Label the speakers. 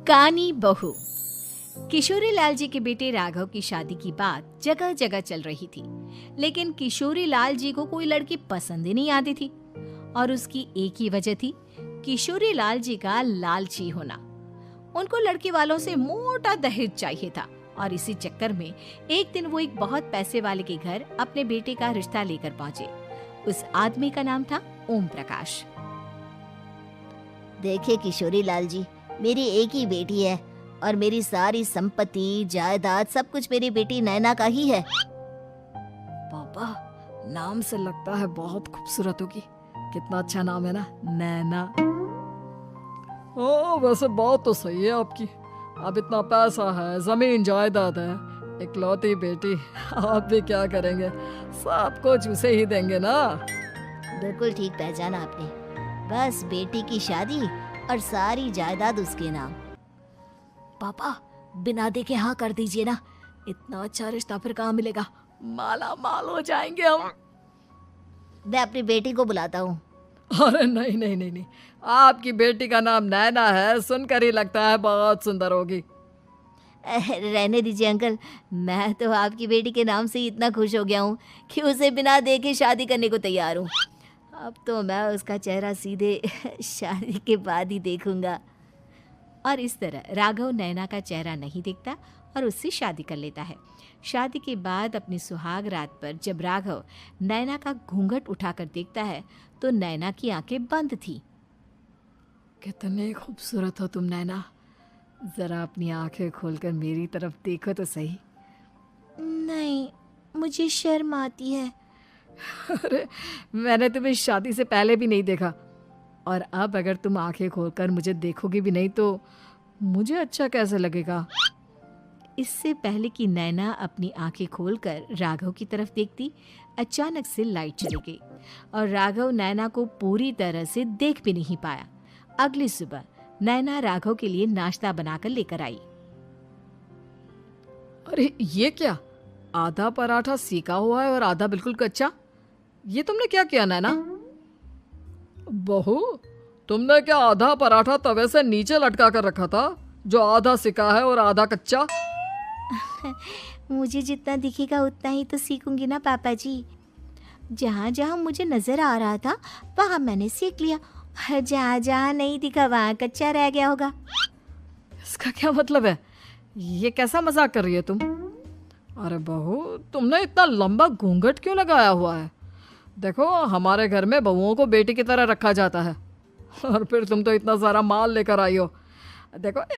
Speaker 1: कानी बहू। किशोरी लाल जी के बेटे राघव की शादी की बात जगह जगह चल रही थी, लेकिन किशोरी लाल जी को कोई लड़की पसंद ही नहीं आती थी। और उसकी एक ही वजह थी, किशोरी लाल जी का लालची होना। उनको लड़की वालों से मोटा दहेज चाहिए था और इसी चक्कर में एक दिन वो एक बहुत पैसे वाले के घर अपने बेटे का रिश्ता लेकर पहुंचे। उस आदमी का नाम था ओम प्रकाश।
Speaker 2: देखिए किशोरी लाल जी, मेरी एक ही बेटी है और मेरी सारी संपत्ति जायदाद सब कुछ मेरी बेटी नैना का ही है।
Speaker 3: पापा, नाम से लगता है बहुत खूबसूरत होगी। कितना अच्छा नाम है ना, नैना। ओ, वैसे बात तो सही है आपकी। अब इतना पैसा है, जमीन जायदाद है, इकलौती बेटी, आप भी क्या करेंगे? सब कुछ उसे ही देंगे ना।
Speaker 2: बिल्कुल ठीक पहचाना आपने। बस बेटी की शादी और सारी जायदाद उसके नाम।
Speaker 3: पापा, बिना देखे हाँ कर दीजिए ना। इतना अच्छा रिश्ता फिर कहाँ मिलेगा? माला माल हो जाएंगे हम।
Speaker 2: मैं अपनी बेटी को बुलाता हूँ।
Speaker 3: अरे नहीं नहीं नहीं नहीं, आपकी बेटी का नाम नैना है, सुनकर ही लगता है बहुत सुंदर होगी।
Speaker 2: रहने दीजिए अंकल, मैं तो आपकी बेटी के नाम से ही इतना खुश हो गया हूँ कि उसे बिना देखे शादी करने को तैयार हूँ। अब तो मैं उसका चेहरा सीधे शादी के बाद ही देखूंगा।
Speaker 1: और इस तरह राघव नैना का चेहरा नहीं देखता और उससे शादी कर लेता है। शादी के बाद अपनी सुहाग रात पर जब राघव नैना का घूंघट उठाकर देखता है तो नैना की आंखें बंद थी।
Speaker 3: कितनी खूबसूरत हो तुम नैना, जरा अपनी आंखें खोलकर मेरी तरफ देखो तो सही।
Speaker 2: नहीं, मुझे शर्म आती है।
Speaker 3: अरे, मैंने तुम्हें शादी से पहले भी नहीं देखा, और अब अगर तुम आंखें खोलकर मुझे देखोगी भी नहीं तो मुझे अच्छा कैसे लगेगा?
Speaker 1: इससे पहले कि नैना अपनी आंखें खोलकर राघव की तरफ देखती, अचानक से लाइट चली गई और राघव नैना को पूरी तरह से देख भी नहीं पाया। अगली सुबह नैना राघव के लिए नाश्ता बनाकर लेकर आई।
Speaker 3: अरे ये क्या, आधा पराठा सेका हुआ है और आधा बिल्कुल कच्चा। ये तुमने क्या किया नैना? बहू, तुमने क्या आधा पराठा तवे से नीचे लटका कर रखा था, जो आधा सिका है और आधा कच्चा?
Speaker 2: मुझे जितना दिखेगा उतना ही तो सीखूंगी ना पापा जी। जहाँ जहाँ मुझे नजर आ रहा था वहाँ मैंने सीख लिया, जहाँ जहाँ नहीं दिखा वहाँ कच्चा रह गया होगा।
Speaker 3: इसका क्या मतलब है? ये कैसा मजाक कर रही है तुम? अरे बहू, तुमने इतना लंबा घूंघट क्यों लगाया हुआ है? देखो, हमारे घर में बहुओं को बेटी की तरह रखा जाता है, और फिर तुम तो इतना सारा माल लेकर आई हो। देखो,